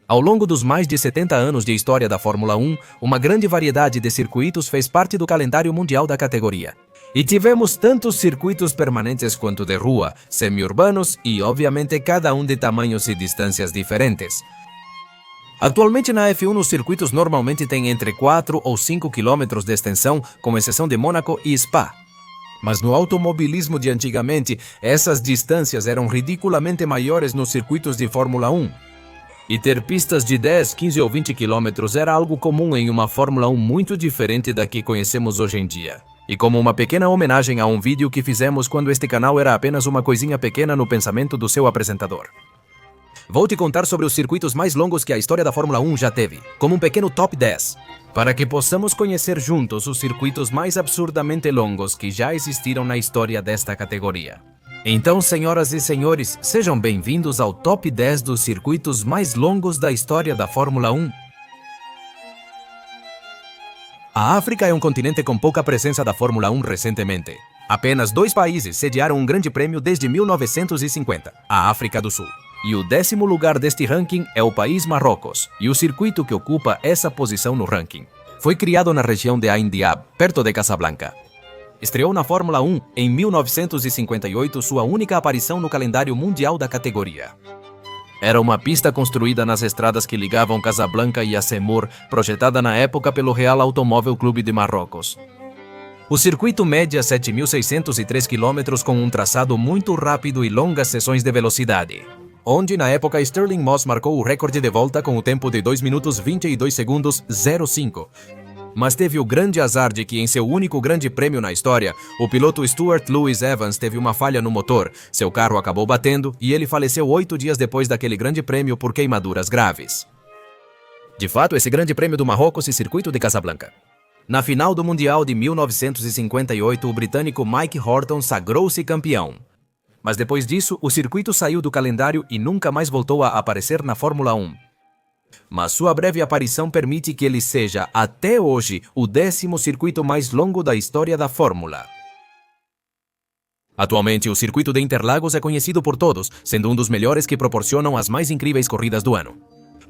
Ao longo dos mais de 70 anos de história da Fórmula 1, uma grande variedade de circuitos fez parte do calendário mundial da categoria. E tivemos tantos circuitos permanentes quanto de rua, semi-urbanos e, obviamente, cada um de tamanhos e distâncias diferentes. Atualmente na F1 os circuitos normalmente têm entre 4 ou 5 km de extensão, com exceção de Mônaco e Spa. Mas no automobilismo de antigamente, essas distâncias eram ridiculamente maiores nos circuitos de Fórmula 1. E ter pistas de 10, 15 ou 20 km era algo comum em uma Fórmula 1 muito diferente da que conhecemos hoje em dia. E como uma pequena homenagem a um vídeo que fizemos quando este canal era apenas uma coisinha pequena no pensamento do seu apresentador. Vou te contar sobre os circuitos mais longos que a história da Fórmula 1 já teve, como um pequeno top 10, para que possamos conhecer juntos os circuitos mais absurdamente longos que já existiram na história desta categoria. Então, senhoras e senhores, sejam bem-vindos ao top 10 dos circuitos mais longos da história da Fórmula 1. A África é um continente com pouca presença da Fórmula 1 recentemente. Apenas 2 países sediaram um grande prêmio desde 1950, a África do Sul. E o 10º lugar deste ranking é o país Marrocos, e o circuito que ocupa essa posição no ranking. Foi criado na região de Ain Diab, perto de Casablanca. Estreou na Fórmula 1 em 1958, sua única aparição no calendário mundial da categoria. Era uma pista construída nas estradas que ligavam Casablanca e Assemur, projetada na época pelo Real Automóvel Clube de Marrocos. O circuito media 7.603 km com um traçado muito rápido e longas seções de velocidade, onde na época Stirling Moss marcou o recorde de volta com o tempo de 2 minutos 22 segundos 05. Mas teve o grande azar de que em seu único grande prêmio na história, o piloto Stuart Lewis Evans teve uma falha no motor, seu carro acabou batendo e ele faleceu 8 dias depois daquele grande prêmio por queimaduras graves. De fato, esse grande prêmio do Marrocos e circuito de Casablanca. Na final do Mundial de 1958, o britânico Mike Horton sagrou-se campeão. Mas depois disso, o circuito saiu do calendário e nunca mais voltou a aparecer na Fórmula 1. Mas sua breve aparição permite que ele seja, até hoje, o 10º circuito mais longo da história da Fórmula. Atualmente, o circuito de Interlagos é conhecido por todos, sendo um dos melhores que proporcionam as mais incríveis corridas do ano.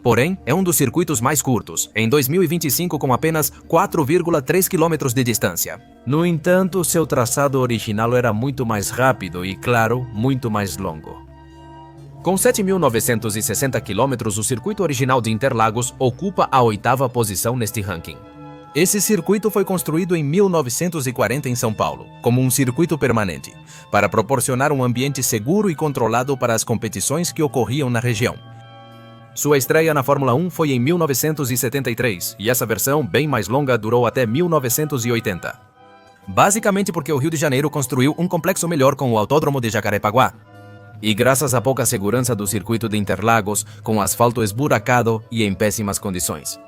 Porém, é um dos circuitos mais curtos, em 2025 com apenas 4,3 km de distância. No entanto, seu traçado original era muito mais rápido e, claro, muito mais longo. Com 7.960 km, o circuito original de Interlagos ocupa a 8ª posição neste ranking. Esse circuito foi construído em 1940 em São Paulo, como um circuito permanente, para proporcionar um ambiente seguro e controlado para as competições que ocorriam na região. Sua estreia na Fórmula 1 foi em 1973, e essa versão, bem mais longa, durou até 1980. Basicamente porque o Rio de Janeiro construiu um complexo melhor com o Autódromo de Jacarepaguá. E graças à pouca segurança do circuito de Interlagos, com asfalto esburacado e em péssimas condições.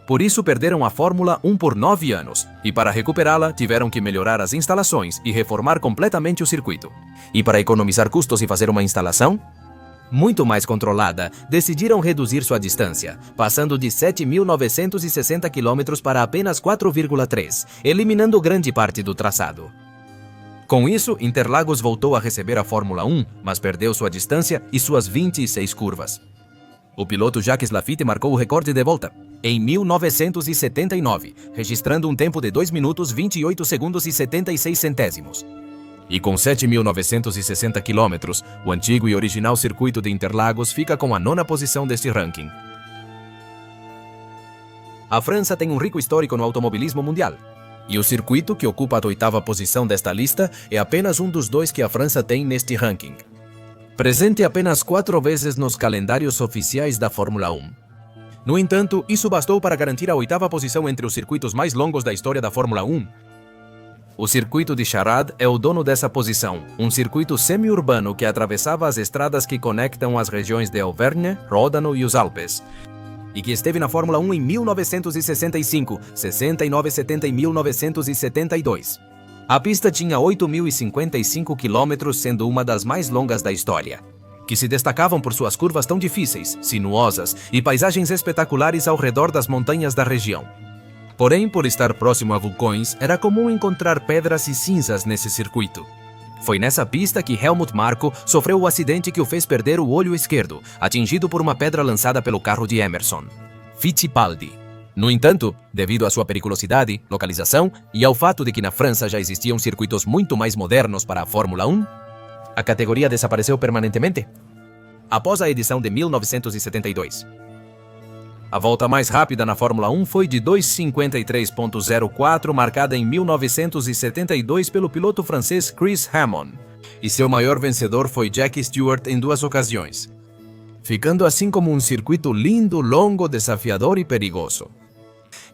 Por isso perderam a Fórmula 1 por 9 anos, e para recuperá-la tiveram que melhorar as instalações e reformar completamente o circuito. E para economizar custos e fazer uma instalação muito mais controlada, decidiram reduzir sua distância, passando de 7.960 km para apenas 4,3, eliminando grande parte do traçado. Com isso, Interlagos voltou a receber a Fórmula 1, mas perdeu sua distância e suas 26 curvas. O piloto Jacques Laffite marcou o recorde de volta, em 1979, registrando um tempo de 2 minutos 28 segundos e 76 centésimos. E com 7.960 km, o antigo e original circuito de Interlagos fica com a 9ª posição deste ranking. A França tem um rico histórico no automobilismo mundial. E o circuito que ocupa a 8ª posição desta lista é apenas um dos 2 que a França tem neste ranking. Presente apenas 4 vezes nos calendários oficiais da Fórmula 1. No entanto, isso bastou para garantir a 8ª posição entre os circuitos mais longos da história da Fórmula 1. O circuito de Charade é o dono dessa posição, um circuito semi-urbano que atravessava as estradas que conectam as regiões de Auvergne, Ródano e os Alpes. E que esteve na Fórmula 1 em 1965, 69, 70 e 1972. A pista tinha 8.055 km, sendo uma das mais longas da história, que se destacavam por suas curvas tão difíceis, sinuosas e paisagens espetaculares ao redor das montanhas da região. Porém, por estar próximo a vulcões, era comum encontrar pedras e cinzas nesse circuito. Foi nessa pista que Helmut Marko sofreu o acidente que o fez perder o olho esquerdo, atingido por uma pedra lançada pelo carro de Emerson Fittipaldi. No entanto, devido à sua periculosidade, localização e ao fato de que na França já existiam circuitos muito mais modernos para a Fórmula 1, a categoria desapareceu permanentemente após a edição de 1972. A volta mais rápida na Fórmula 1 foi de 2:53.04, marcada em 1972 pelo piloto francês Chris Hammond, e seu maior vencedor foi Jackie Stewart em 2 ocasiões, ficando assim como um circuito lindo, longo, desafiador e perigoso.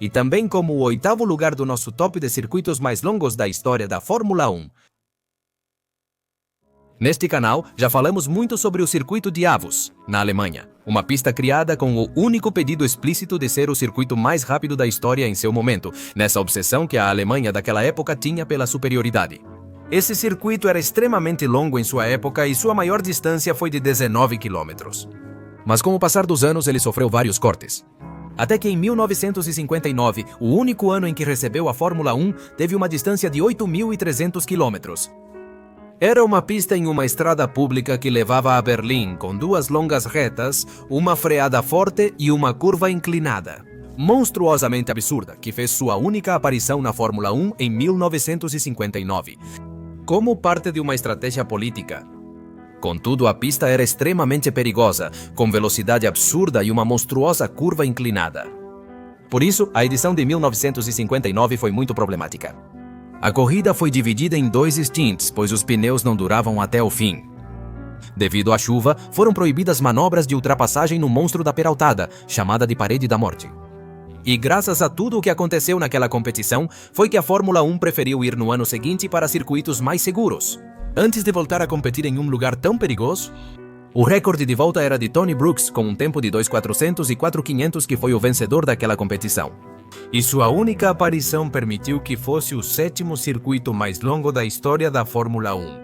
E também como o 8º lugar do nosso top de circuitos mais longos da história da Fórmula 1. Neste canal, já falamos muito sobre o circuito de Avus, na Alemanha, uma pista criada com o único pedido explícito de ser o circuito mais rápido da história em seu momento, nessa obsessão que a Alemanha daquela época tinha pela superioridade. Esse circuito era extremamente longo em sua época e sua maior distância foi de 19 quilômetros. Mas com o passar dos anos, ele sofreu vários cortes. Até que em 1959, o único ano em que recebeu a Fórmula 1, teve uma distância de 8.300 quilômetros. Era uma pista em uma estrada pública que levava a Berlim, com 2 longas retas, uma freada forte e uma curva inclinada, monstruosamente absurda, que fez sua única aparição na Fórmula 1 em 1959, como parte de uma estratégia política. Contudo, a pista era extremamente perigosa, com velocidade absurda e uma monstruosa curva inclinada. Por isso, a edição de 1959 foi muito problemática. A corrida foi dividida em 2 stints, pois os pneus não duravam até o fim. Devido à chuva, foram proibidas manobras de ultrapassagem no monstro da peraltada, chamada de Parede da Morte. E graças a tudo o que aconteceu naquela competição, foi que a Fórmula 1 preferiu ir no ano seguinte para circuitos mais seguros, antes de voltar a competir em um lugar tão perigoso. O recorde de volta era de Tony Brooks, com um tempo de 2.400 e 4.500, que foi o vencedor daquela competição. E sua única aparição permitiu que fosse o 7º circuito mais longo da história da Fórmula 1.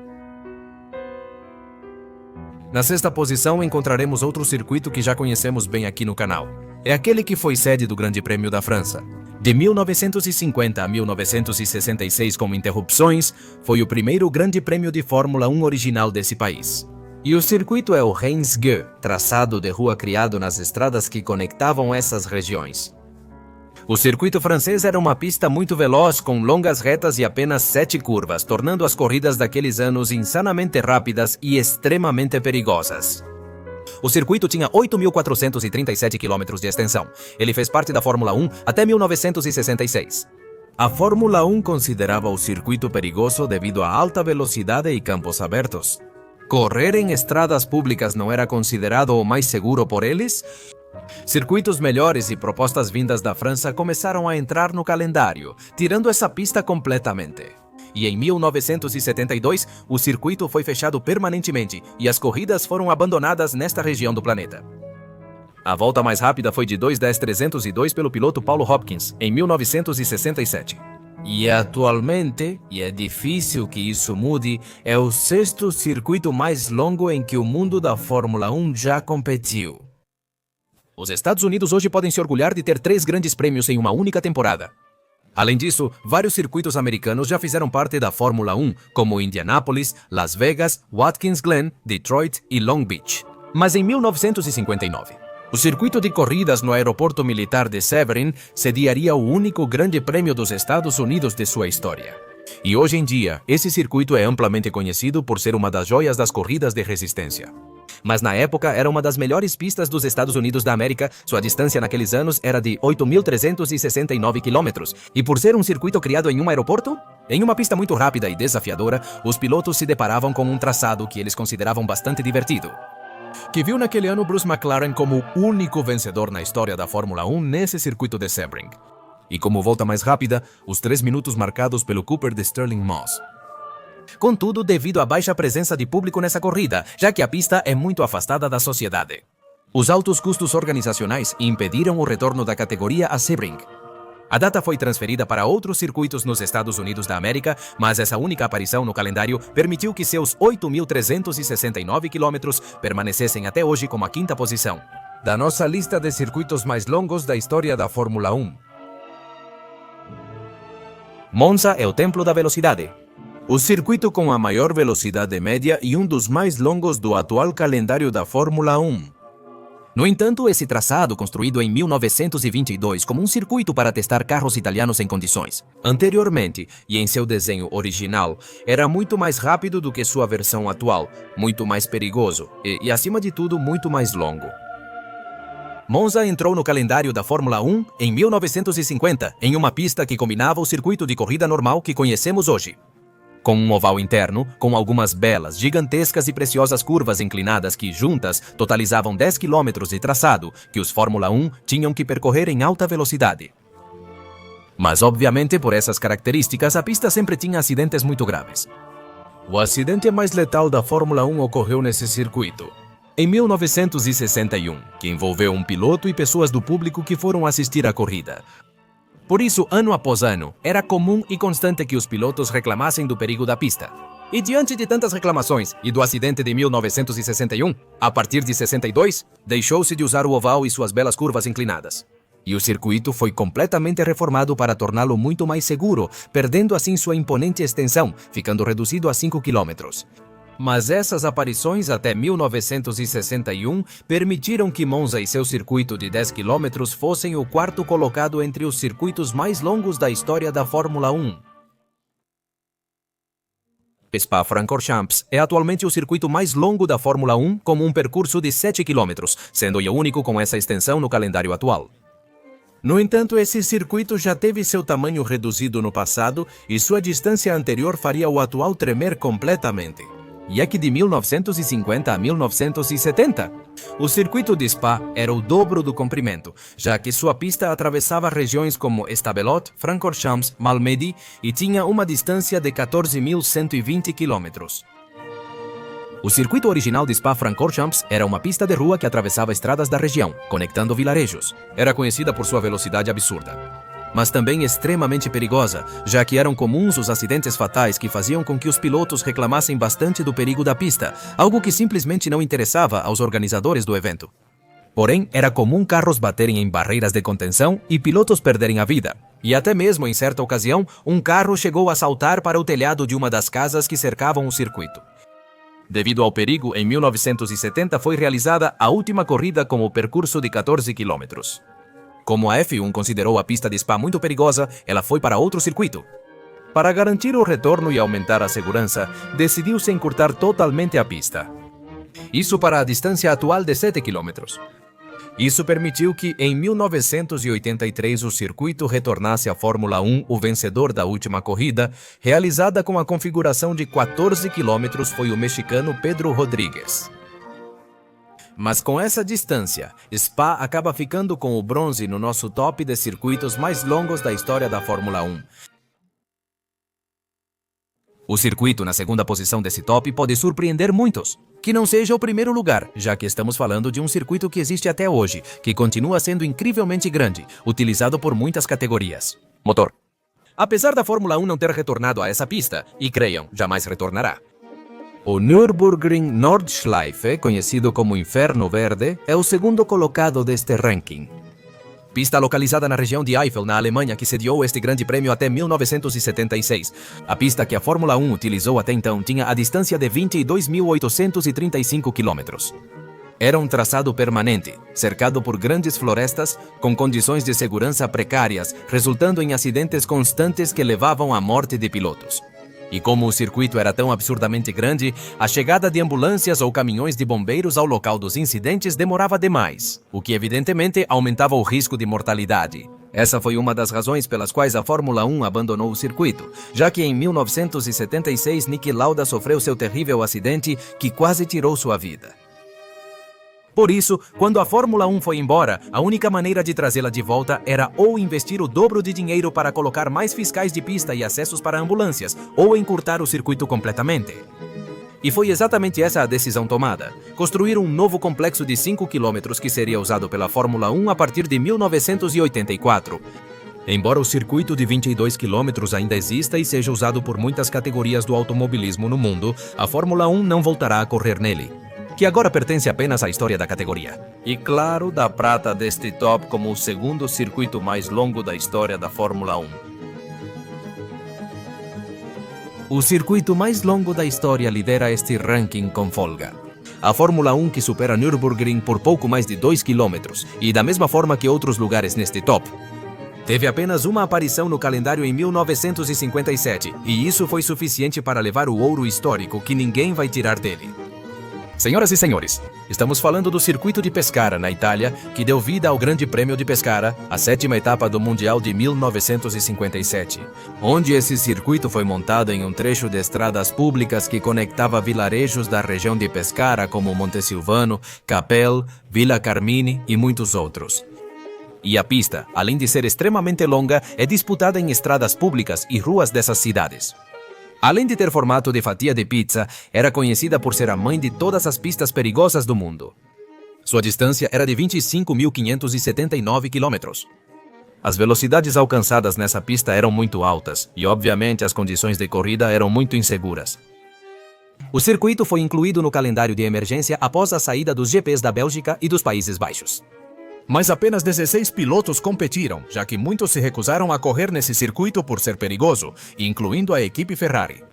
Na 6ª posição encontraremos outro circuito que já conhecemos bem aqui no canal. É aquele que foi sede do Grande Prêmio da França. De 1950 a 1966, com interrupções, foi o primeiro Grande Prêmio de Fórmula 1 original desse país. E o circuito é o Reims-Gueux, traçado de rua criado nas estradas que conectavam essas regiões. O circuito francês era uma pista muito veloz, com longas retas e apenas 7 curvas, tornando as corridas daqueles anos insanamente rápidas e extremamente perigosas. O circuito tinha 8.437 km de extensão. Ele fez parte da Fórmula 1 até 1966. A Fórmula 1 considerava o circuito perigoso devido à alta velocidade e campos abertos. Correr em estradas públicas não era considerado o mais seguro por eles? Circuitos melhores e propostas vindas da França começaram a entrar no calendário, tirando essa pista completamente. E em 1972, o circuito foi fechado permanentemente e as corridas foram abandonadas nesta região do planeta. A volta mais rápida foi de 2:10.302 pelo piloto Paulo Hopkins, em 1967. E atualmente, e é difícil que isso mude, é o 6º circuito mais longo em que o mundo da Fórmula 1 já competiu. Os Estados Unidos hoje podem se orgulhar de ter 3 grandes prêmios em uma única temporada. Além disso, vários circuitos americanos já fizeram parte da Fórmula 1, como Indianápolis, Las Vegas, Watkins Glen, Detroit e Long Beach. Mas em 1959, o circuito de corridas no aeroporto militar de Severin sediaria o único grande prêmio dos Estados Unidos de sua história. E hoje em dia, esse circuito é amplamente conhecido por ser uma das joias das corridas de resistência. Mas na época era uma das melhores pistas dos Estados Unidos da América, sua distância naqueles anos era de 8.369 quilômetros. E por ser um circuito criado em um aeroporto, em uma pista muito rápida e desafiadora, os pilotos se deparavam com um traçado que eles consideravam bastante divertido, que viu naquele ano Bruce McLaren como o único vencedor na história da Fórmula 1 nesse circuito de Sebring. E como volta mais rápida, os 3 minutos marcados pelo Cooper de Stirling Moss. Contudo, devido à baixa presença de público nessa corrida, já que a pista é muito afastada da sociedade. Os altos custos organizacionais impediram o retorno da categoria a Sebring. A data foi transferida para outros circuitos nos Estados Unidos da América, mas essa única aparição no calendário permitiu que seus 8.369 quilômetros permanecessem até hoje como a 5ª posição da nossa lista de circuitos mais longos da história da Fórmula 1. Monza é o templo da velocidade. O circuito com a maior velocidade média e um dos mais longos do atual calendário da Fórmula 1. No entanto, esse traçado, construído em 1922 como um circuito para testar carros italianos em condições, anteriormente e em seu desenho original, era muito mais rápido do que sua versão atual, muito mais perigoso e acima de tudo, muito mais longo. Monza entrou no calendário da Fórmula 1 em 1950, em uma pista que combinava o circuito de corrida normal que conhecemos hoje, com um oval interno, com algumas belas, gigantescas e preciosas curvas inclinadas que, juntas, totalizavam 10 km de traçado que os Fórmula 1 tinham que percorrer em alta velocidade. Mas, obviamente, por essas características, a pista sempre tinha acidentes muito graves. O acidente mais letal da Fórmula 1 ocorreu nesse circuito, em 1961, que envolveu um piloto e pessoas do público que foram assistir à corrida. Por isso, ano após ano, era comum e constante que os pilotos reclamassem do perigo da pista. E diante de tantas reclamações e do acidente de 1961, a partir de 62, deixou-se de usar o oval e suas belas curvas inclinadas. E o circuito foi completamente reformado para torná-lo muito mais seguro, perdendo assim sua imponente extensão, ficando reduzido a 5 km. Mas essas aparições até 1961 permitiram que Monza e seu circuito de 10 km fossem o quarto colocado entre os circuitos mais longos da história da Fórmula 1. Spa-Francorchamps é atualmente o circuito mais longo da Fórmula 1, com um percurso de 7 km, sendo o único com essa extensão no calendário atual. No entanto, esse circuito já teve seu tamanho reduzido no passado e sua distância anterior faria o atual tremer completamente. E é que de 1950 a 1970, o circuito de Spa era o dobro do comprimento, já que sua pista atravessava regiões como Stavelot, Francorchamps, Malmedy e tinha uma distância de 14.120 km. O circuito original de Spa-Francorchamps era uma pista de rua que atravessava estradas da região, conectando vilarejos. Era conhecida por sua velocidade absurda, mas também extremamente perigosa, já que eram comuns os acidentes fatais que faziam com que os pilotos reclamassem bastante do perigo da pista, algo que simplesmente não interessava aos organizadores do evento. Porém, era comum carros baterem em barreiras de contenção e pilotos perderem a vida. E até mesmo, em certa ocasião, um carro chegou a saltar para o telhado de uma das casas que cercavam o circuito. Devido ao perigo, em 1970 foi realizada a última corrida com o percurso de 14 km. Como a F1 considerou a pista de Spa muito perigosa, ela foi para outro circuito. Para garantir o retorno e aumentar a segurança, decidiu-se encurtar totalmente a pista. Isso para a distância atual de 7 km. Isso permitiu que, em 1983, o circuito retornasse à Fórmula 1. O vencedor da última corrida, realizada com a configuração de 14 km, foi o mexicano Pedro Rodríguez. Mas com essa distância, Spa acaba ficando com o bronze no nosso top de circuitos mais longos da história da Fórmula 1. O circuito na segunda posição desse top pode surpreender muitos. Que não seja o primeiro lugar, já que estamos falando de um circuito que existe até hoje, que continua sendo incrivelmente grande, utilizado por muitas categorias. Motor. Apesar da Fórmula 1 não ter retornado a essa pista, e creiam, jamais retornará, o Nürburgring Nordschleife, conhecido como Inferno Verde, é o segundo colocado deste ranking. Pista localizada na região de Eifel, na Alemanha, que sediou este grande prêmio até 1976. A pista que a Fórmula 1 utilizou até então tinha a distância de 22.835 km. Era um traçado permanente, cercado por grandes florestas, com condições de segurança precárias, resultando em acidentes constantes que levavam à morte de pilotos. E como o circuito era tão absurdamente grande, a chegada de ambulâncias ou caminhões de bombeiros ao local dos incidentes demorava demais, o que evidentemente aumentava o risco de mortalidade. Essa foi uma das razões pelas quais a Fórmula 1 abandonou o circuito, já que em 1976 Niki Lauda sofreu seu terrível acidente que quase tirou sua vida. Por isso, quando a Fórmula 1 foi embora, a única maneira de trazê-la de volta era ou investir o dobro de dinheiro para colocar mais fiscais de pista e acessos para ambulâncias, ou encurtar o circuito completamente. E foi exatamente essa a decisão tomada: construir um novo complexo de 5 km que seria usado pela Fórmula 1 a partir de 1984. Embora o circuito de 22 km ainda exista e seja usado por muitas categorias do automobilismo no mundo, a Fórmula 1 não voltará a correr nele, que agora pertence apenas à história da categoria. E claro, dá prata deste top como o segundo circuito mais longo da história da Fórmula 1. O circuito mais longo da história lidera este ranking com folga. A Fórmula 1 que supera Nürburgring por pouco mais de 2 km, e da mesma forma que outros lugares neste top. Teve apenas uma aparição no calendário em 1957, e isso foi suficiente para levar o ouro histórico que ninguém vai tirar dele. Senhoras e senhores, estamos falando do Circuito de Pescara, na Itália, que deu vida ao Grande Prêmio de Pescara, a 7ª etapa do Mundial de 1957, onde esse circuito foi montado em um trecho de estradas públicas que conectava vilarejos da região de Pescara como Montesilvano, Capel, Villa Carmine e muitos outros. E a pista, além de ser extremamente longa, é disputada em estradas públicas e ruas dessas cidades. Além de ter formato de fatia de pizza, era conhecida por ser a mãe de todas as pistas perigosas do mundo. Sua distância era de 25.579 km. As velocidades alcançadas nessa pista eram muito altas e, obviamente, as condições de corrida eram muito inseguras. O circuito foi incluído no calendário de emergência após a saída dos GPs da Bélgica e dos Países Baixos. Mas apenas 16 pilotos competiram, já que muitos se recusaram a correr nesse circuito por ser perigoso, incluindo a equipe Ferrari.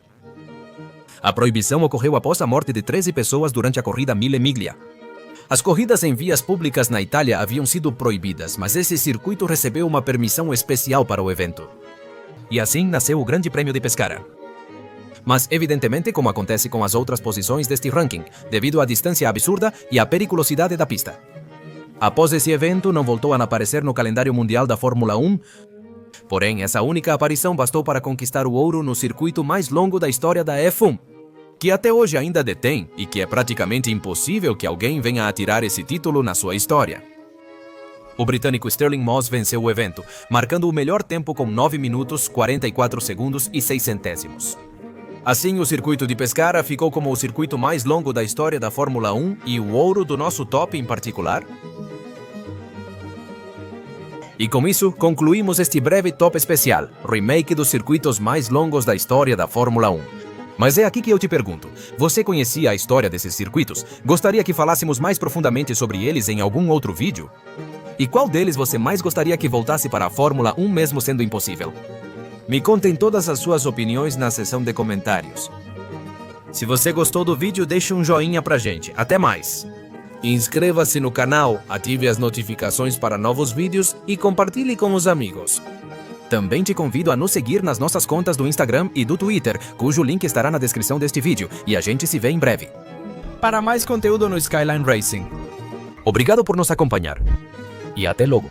A proibição ocorreu após a morte de 13 pessoas durante a corrida Mille Miglia. As corridas em vias públicas na Itália haviam sido proibidas, mas esse circuito recebeu uma permissão especial para o evento. E assim nasceu o Grande Prêmio de Pescara. Mas, evidentemente, como acontece com as outras posições deste ranking, devido à distância absurda e à periculosidade da pista. Após esse evento, não voltou a aparecer no calendário mundial da Fórmula 1, porém, essa única aparição bastou para conquistar o ouro no circuito mais longo da história da F1, que até hoje ainda detém e que é praticamente impossível que alguém venha a tirar esse título na sua história. O britânico Stirling Moss venceu o evento, marcando o melhor tempo com 9 minutos, 44 segundos e 6 centésimos. Assim, o circuito de Pescara ficou como o circuito mais longo da história da Fórmula 1 e o ouro do nosso top em particular. E com isso, concluímos este breve top especial, remake dos circuitos mais longos da história da Fórmula 1. Mas é aqui que eu te pergunto, você conhecia a história desses circuitos? Gostaria que falássemos mais profundamente sobre eles em algum outro vídeo? E qual deles você mais gostaria que voltasse para a Fórmula 1 mesmo sendo impossível? Me contem todas as suas opiniões na seção de comentários. Se você gostou do vídeo, deixe um joinha pra gente. Até mais! Inscreva-se no canal, ative as notificações para novos vídeos e compartilhe com os amigos. Também te convido a nos seguir nas nossas contas do Instagram e do Twitter, cujo link estará na descrição deste vídeo, e a gente se vê em breve. Para mais conteúdo no Skyline Racing. Obrigado por nos acompanhar. E até logo.